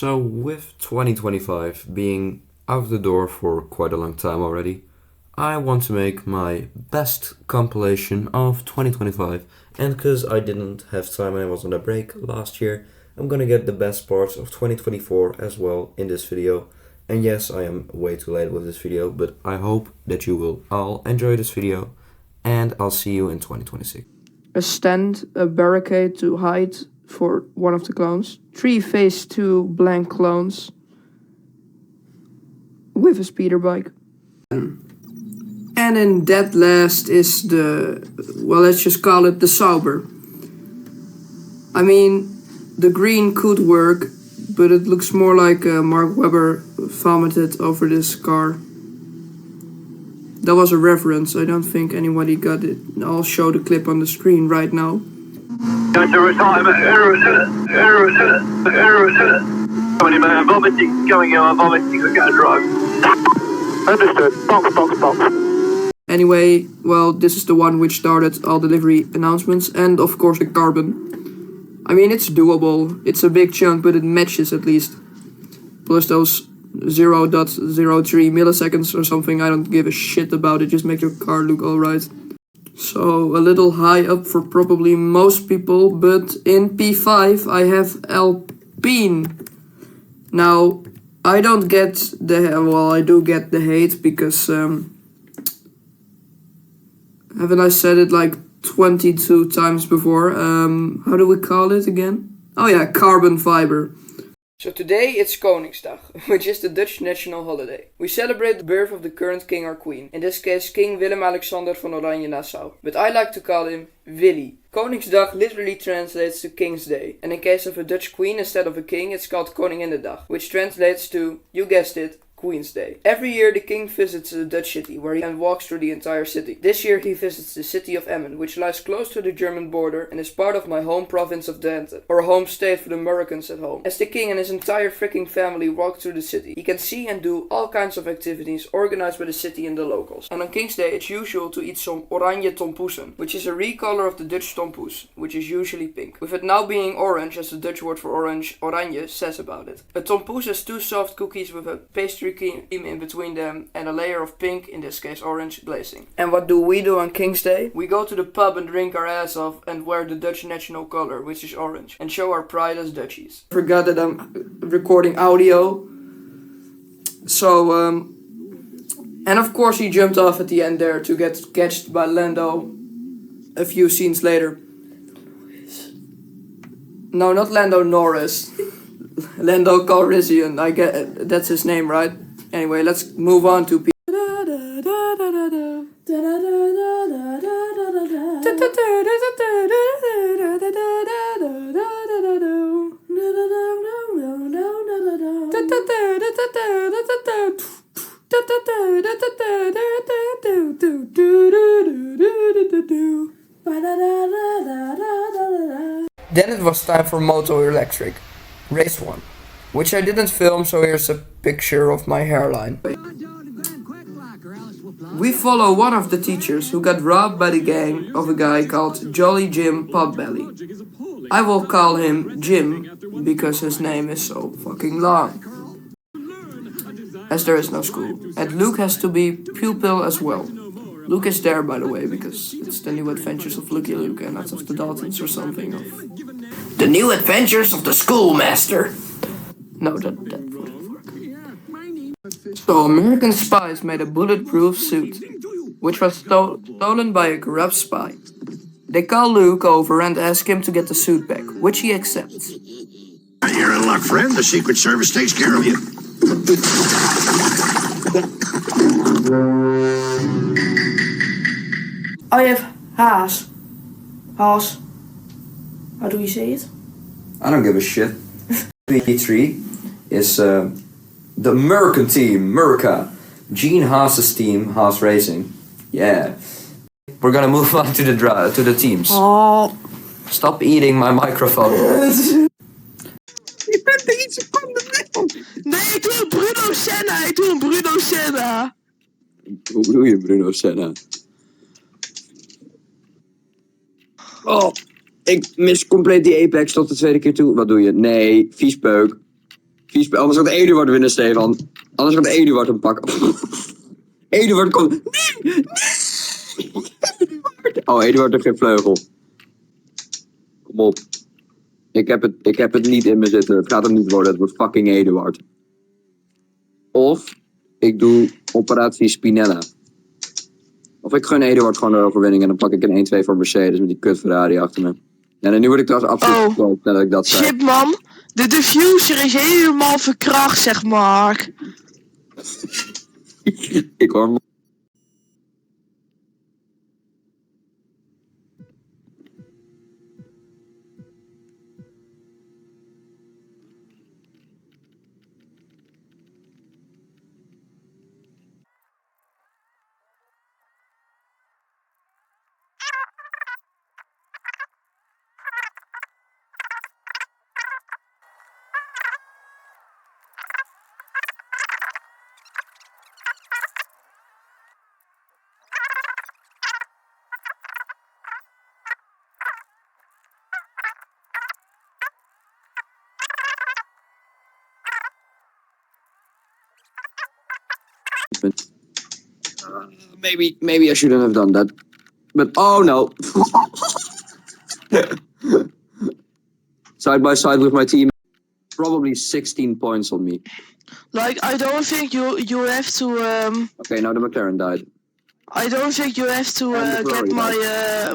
So, with 2025 being out the door for quite a long time already, I want to make my best compilation of 2025. And because I didn't have time and I was on a break last year, I'm gonna get the best parts of 2024 as well in this video. And yes, I am way too late with this video, but I hope that you will all enjoy this video, and I'll see you in 2026. A stand, a barricade to hide for one of the clones, 3 phase 2 blank clones with a speeder bike. And in that last is the, well, let's just call it the Sauber. I mean, the green could work, but it looks more like Mark Webber vomited over this car. That was a reference, I don't think anybody got it. I'll show the clip on the screen right now. Going to retirement, Funny man, vomiting, going out, vomiting, I can't drive. Understood, box. Anyway, well, this is the one which started all delivery announcements, and of course the carbon. I mean, it's doable, it's a big chunk, but it matches at least. Plus those 0.03 milliseconds or something, I don't give a shit about it, just make your car look alright. So, a little high up for probably most people, but in P5 I have Alpine. Now, I don't get the, well, I do get the hate because, haven't I said it like 22 times before? How do we call it again? Oh yeah, carbon fiber. So today it's Koningsdag, which is the Dutch national holiday. We celebrate the birth of the current king or queen, in this case King Willem-Alexander van Oranje-Nassau, but I like to call him Willy. Koningsdag literally translates to King's Day, and in case of a Dutch queen instead of a king it's called Koninginnedag, which translates to, you guessed it, Queen's Day. Every year the king visits the Dutch city, where he then walks through the entire city. This year he visits the city of Emmen, which lies close to the German border and is part of my home province of Drenthe, or home state for the Americans at home. As the king and his entire freaking family walk through the city, he can see and do all kinds of activities organized by the city and the locals. And on King's Day it's usual to eat some oranje tompoesen, which is a recolor of the Dutch tompoes, which is usually pink, with it now being orange as the Dutch word for orange, oranje, says about it. A tompoes is 2 soft cookies with a pastry cream in between them and a layer of pink, in this case orange, glazing. And what do we do on King's Day? We go to the pub and drink our ass off and wear the Dutch national color, which is orange, and show our pride as Dutchies. Forgot that I'm recording audio. So, and of course he jumped off at the end there to get catched by Lando a few scenes later. No, not Lando Norris. Lando Calrissian, I get that's his name, right? Anyway, let's move on to Then it was time for Moto Electric, race 1, which I didn't film, so here's a picture of my hairline. We follow one of the teachers who got robbed by the gang of a guy called Jolly Jim Potbelly. I will call him Jim because his name is so fucking long, as there is no school. And Luke has to be pupil as well. Luke is there, by the way, because it's the New Adventures of Lucky Luke and not of the Daltons or something. Of the New Adventures of the Schoolmaster. No, that wouldn't work. So American spies made a bulletproof suit, which was stolen by a corrupt spy. They call Luke over and ask him to get the suit back, which he accepts. You're in luck, friend. The Secret Service takes care of you. I have Haas. Haas. How do you say it? I don't give a shit. P3 is the American team, America. Gene Haas's team, Haas Racing. Yeah. We're gonna move on to the teams. Oh. Stop eating my microphone. Je bent er iets van de middel. Nee, ik doe een Bruno Senna. Ik doe een Bruno Senna. Hoe bedoel je Bruno Senna? Oh, ik mis compleet die Apex tot de tweede keer toe. Wat doe je? Nee, viespeuk. Anders gaat Eduard winnen, Stefan. Anders gaat Eduard hem pakken. Eduard komt... Nee! Eduard. Oh, Eduard heeft geen vleugel. Kom op. Ik heb het niet in me zitten. Het gaat hem niet worden. Het wordt fucking Eduard. Of ik doe operatie Spinella. Of ik gun Eduard gewoon de overwinning en dan pak ik een 1-2 voor Mercedes met die kut Ferrari achter me. Ja, en nu word ik trouwens absoluut gekoopt nadat ik dat zei. Shit man, de diffuser is helemaal verkracht, zeg Mark. Ik hoor... Maybe I shouldn't have done that. But oh no. Side by side with my team. Probably 16 points on me. Like, I don't think you have to Okay, now the McLaren died. I don't think you have to get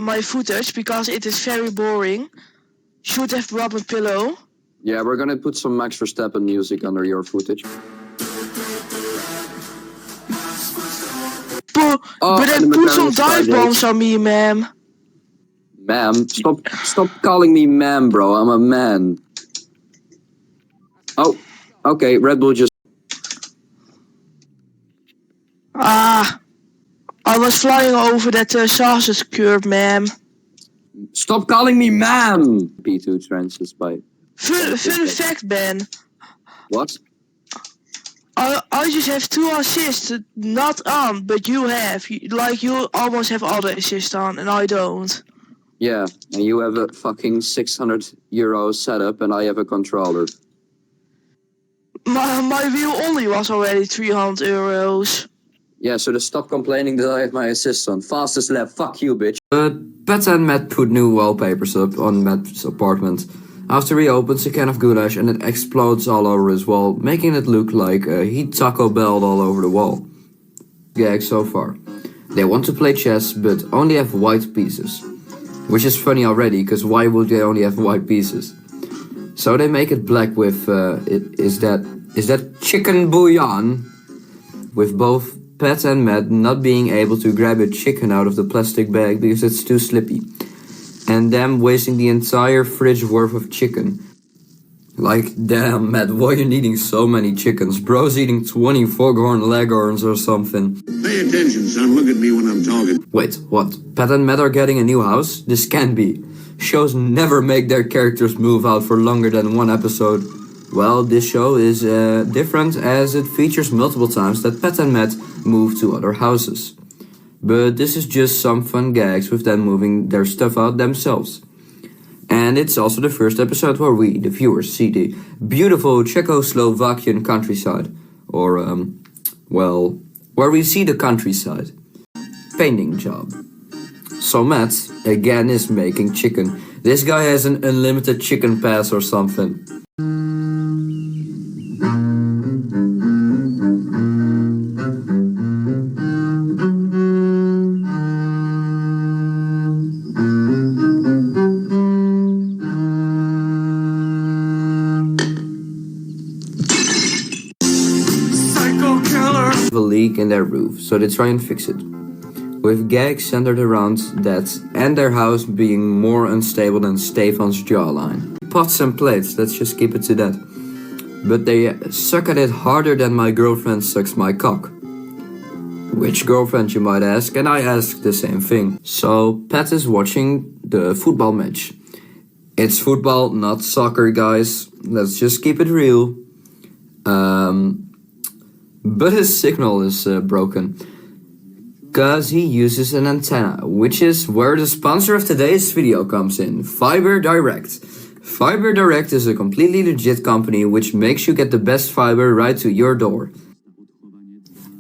my footage because it is very boring. Should have brought a pillow. Yeah, we're gonna put some Max Verstappen music under your footage. But then put some dive bombs on me, ma'am. Ma'am? Stop calling me ma'am, bro. I'm a man. Oh, okay, Red Bull just... I was flying over that sausage curb, ma'am. Stop calling me ma'am! P2 trances by... Fun fact, Ben. What? I just have 2 assists, not on, but you have. You almost have all the assists on, and I don't. Yeah, and you have a fucking 600 euro setup, and I have a controller. My wheel only was already 300 euros. Yeah, so just stop complaining that I have my assists on. Fastest lap, fuck you, bitch. Pat and Matt put new wallpapers up on Matt's apartment. After he opens a can of goulash and it explodes all over his wall, making it look like he Taco Bell'd all over the wall. Gag so far. They want to play chess, but only have white pieces. Which is funny already, because why would they only have white pieces? So they make it black with, is that chicken bouillon? With both Pat and Matt not being able to grab a chicken out of the plastic bag because it's too slippy. And them wasting the entire fridge worth of chicken. Like, damn, Matt, why are you eating so many chickens? Bro's eating 20 foghorn leghorns or something. Pay attention, son. Look at me when I'm talking. Wait, what? Pat and Matt are getting a new house? This can't be. Shows never make their characters move out for longer than one episode. Well, this show is different as it features multiple times that Pat and Matt move to other houses. But this is just some fun gags with them moving their stuff out themselves. And it's also the first episode where we, the viewers, see the beautiful Czechoslovakian countryside. Or, well, where we see the countryside. Painting job. So Matt, again, is making chicken. This guy has an unlimited chicken pass or something. A leak in their roof, so they try and fix it. With gags centered around that and their house being more unstable than Stefan's jawline. Pots and plates, let's just keep it to that. But they suck at it harder than my girlfriend sucks my cock. Which girlfriend, you might ask, and I ask the same thing. So Pat is watching the football match. It's football, not soccer, guys. Let's just keep it real. But his signal is broken. Cause he uses an antenna, which is where the sponsor of today's video comes in. Fiber Direct. Fiber Direct is a completely legit company which makes you get the best fiber right to your door.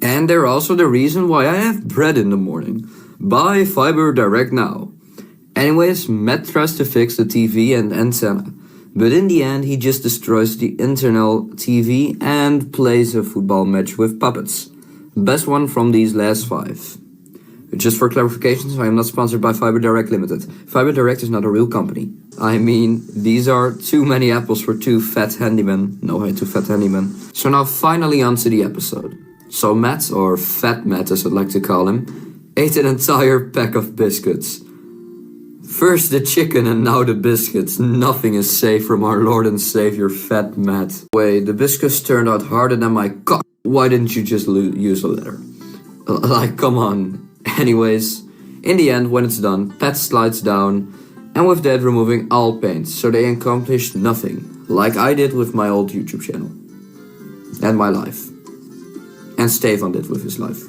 And they're also the reason why I have bread in the morning. Buy Fiber Direct now. Anyways, Matt tries to fix the TV and antenna, but in the end he just destroys the internal TV and plays a football match with puppets. Best one from these last 5. Just for clarifications, I am not sponsored by Fiber Direct Limited. Fiber Direct is not a real company. I mean, these are too many apples for two fat handymen. No, hey, two fat handymen. So now finally onto the episode. So Matt, or Fat Matt as I'd like to call him, ate an entire pack of biscuits. First the chicken and now the biscuits. Nothing is safe from our Lord and Savior Fat Matt. Wait, the biscuits turned out harder than my cock. Why didn't you just use a letter? Like, come on. Anyways, in the end, when it's done, Pat slides down, and with that removing all paint, so they accomplished nothing, like I did with my old YouTube channel. And my life. And Stefan did with his life.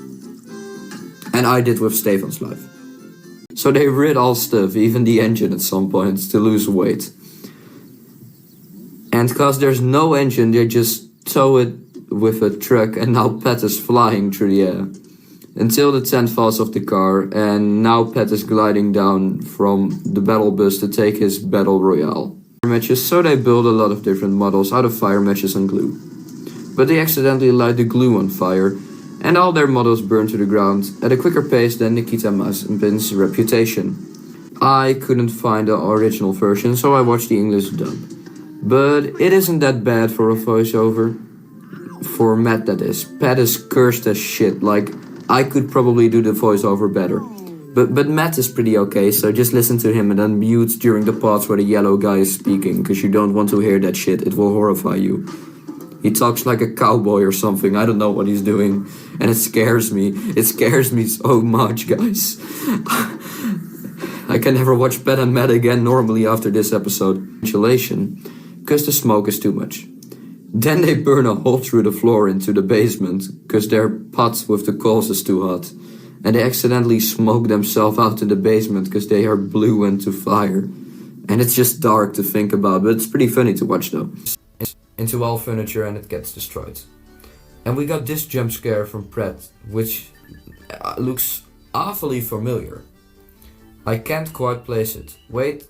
And I did with Stefan's life. So they rid all stuff, even the engine at some point, to lose weight. And cause there's no engine, they just tow it with a truck, and now Pat is flying through the air. Until the tent falls off the car, and now Pat is gliding down from the battle bus to take his battle royale. Matches, so they build a lot of different models out of fire matches and glue. But they accidentally light the glue on fire, and all their models burn to the ground at a quicker pace than Nikita Mazepin's reputation. I couldn't find the original version, so I watched the English dub. But it isn't that bad for a voiceover. For Matt, that is. Pat is cursed as shit, like I could probably do the voiceover better. But Matt is pretty okay, so just listen to him and then mute during the parts where the yellow guy is speaking, because you don't want to hear that shit, it will horrify you. He talks like a cowboy or something, I don't know what he's doing, and it scares me. It scares me so much, guys. I can never watch Pat and Matt again normally after this episode. Ventilation, because the smoke is too much. Then they burn a hole through the floor into the basement, because their pot with the coals is too hot. And they accidentally smoke themselves out in the basement because they are blue into fire. And it's just dark to think about, but it's pretty funny to watch though. Into all furniture and it gets destroyed. And we got this jump scare from Pratt, which looks awfully familiar. I can't quite place it. Wait.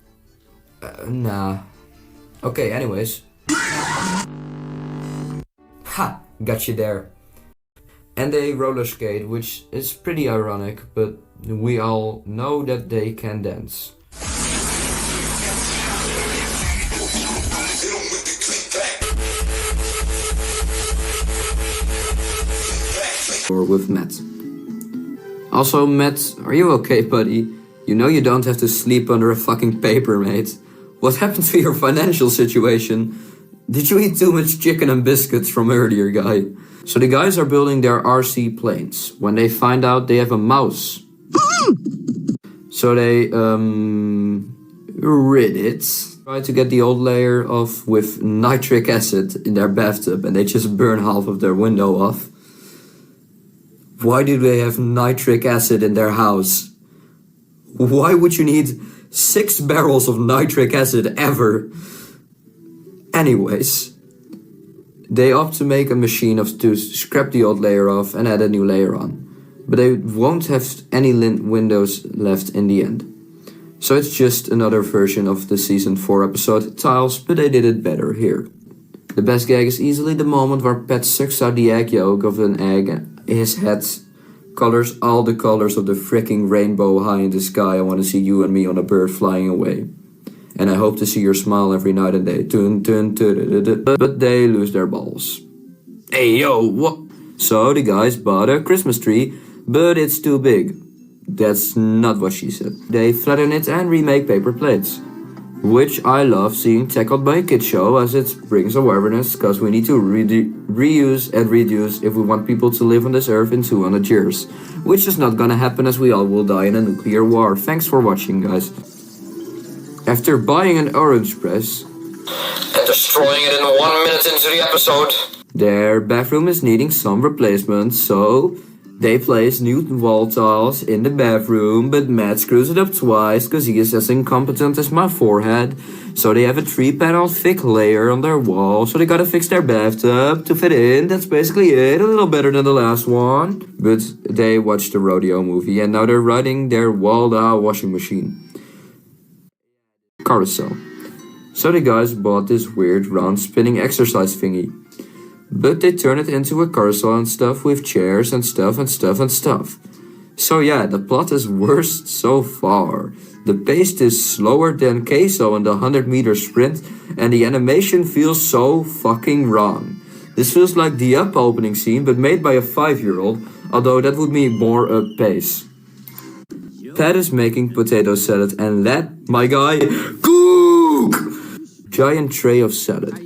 Nah. Okay, anyways. Ha! Got you there. And they roller skate, which is pretty ironic, but we all know that they can dance. Or with Matt. Also, Matt, are you okay, buddy? You know you don't have to sleep under a fucking paper, mate. What happened to your financial situation? Did you eat too much chicken and biscuits from earlier, guy? So the guys are building their RC planes when they find out they have a mouse. So they, rid it. Try to get the old layer off with nitric acid in their bathtub and they just burn half of their window off. Why do they have nitric acid in their house? Why would you need 6 barrels of nitric acid ever? Anyways, they opt to make a machine to scrap the old layer off and add a new layer on. But they won't have any windows left in the end. So it's just another version of the season 4 episode Tiles, but they did it better here. The best gag is easily the moment where Pat sucks out the egg yolk of an egg and his head colors all the colors of the freaking rainbow high in the sky. I want to see you and me on a bird flying away. And I hope to see your smile every night and day. But they lose their balls. Hey yo, what? So the guys bought a Christmas tree, but it's too big. That's not what she said. They flatten it and remake paper plates. Which I love seeing tackled by a kid show, as it brings awareness, because we need to reuse and reduce if we want people to live on this earth in 200 years. Which is not gonna happen, as we all will die in a nuclear war. Thanks for watching, guys. After buying an orange press and destroying it in 1 minute into the episode, their bathroom is needing some replacement, so They place new wall tiles in the bathroom, but Matt screws it up twice cause he is as incompetent as my forehead. So they have a 3-panel thick layer on their wall, so they gotta fix their bathtub to fit in. That's basically it, a little better than the last one. But they watched the rodeo movie and now they're riding their Walda washing machine. Carousel. So the guys bought this weird round spinning exercise thingy. But they turn it into a carousel and stuff with chairs and stuff and stuff and stuff. So yeah, the plot is worst so far. The pace is slower than Queso in the 100-meter sprint and the animation feels so fucking wrong. This feels like the Up opening scene but made by a 5-year-old, although that would be more up pace. Pat is making potato salad and let my guy cook! Giant tray of salad.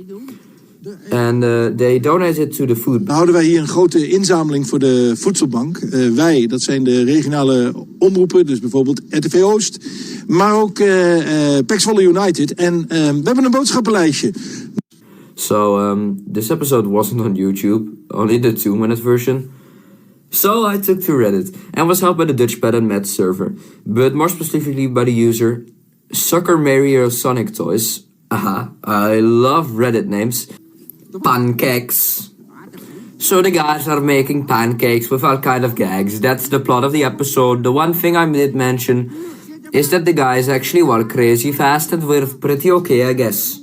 And they donate it to the food. Dan houden wij hier een grote inzameling voor de voedselbank. Wij, dat zijn de regionale omroepen, dus bijvoorbeeld RTV Oost, maar ook PEC Zwolle United. En we hebben een boodschappenlijstje. So, this episode wasn't on YouTube, only the 2-minute version. So I took to Reddit and was helped by the Dutchpad and Matt server, but more specifically by the user Sucker Mario Sonic Toys. Aha, I love Reddit names. Pancakes. So the guys are making pancakes with all kind of gags. That's the plot of the episode. The one thing I did mention is that the guys actually were crazy fast and were pretty okay, I guess.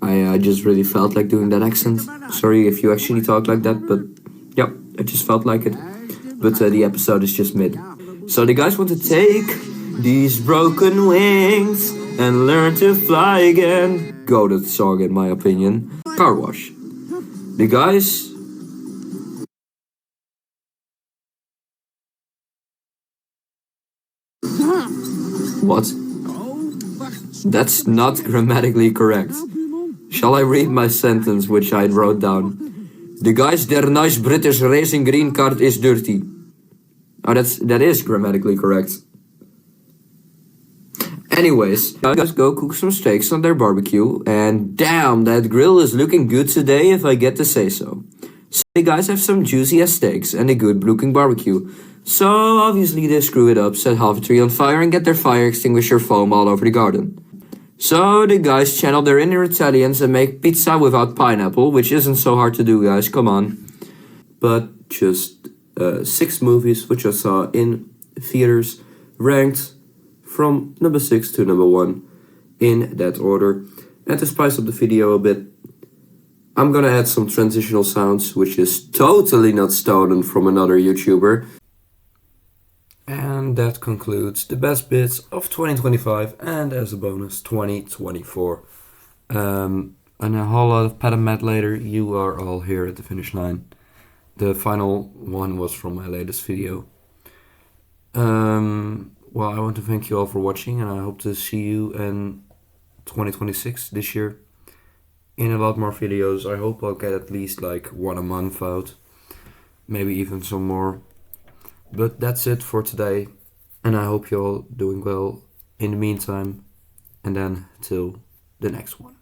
I just really felt like doing that accent. Sorry if you actually talk like that, but yeah, I just felt like it. But the episode is just mid. So the guys want to take these broken wings and learn to fly again. Goated song in my opinion. Car wash. The guys... What? That's not grammatically correct. Shall I read my sentence which I wrote down? The guys, their nice British racing green card is dirty. Oh, that is grammatically correct. Anyways, guys go cook some steaks on their barbecue, and damn, that grill is looking good today if I get to say so. So the guys have some juicy ass steaks and a good looking barbecue. So obviously they screw it up, set half a tree on fire and get their fire extinguisher foam all over the garden. So the guys channel their inner Italians and make pizza without pineapple, which isn't so hard to do, guys, come on. But just 6 movies which I saw in theaters, ranked from number 6 to number 1 in that order. And to spice up the video a bit, I'm gonna add some transitional sounds, which is totally not stolen from another YouTuber. And that concludes the best bits of 2025 and as a bonus 2024. And a whole lot of Pat and Matt later, you are all here at the finish line. The final one was from my latest video. Well, I want to thank you all for watching, and I hope to see you in 2026 this year in a lot more videos. I hope I'll get at least like 1 a month out, maybe even some more. But that's it for today, and I hope you're all doing well in the meantime, and then till the next one.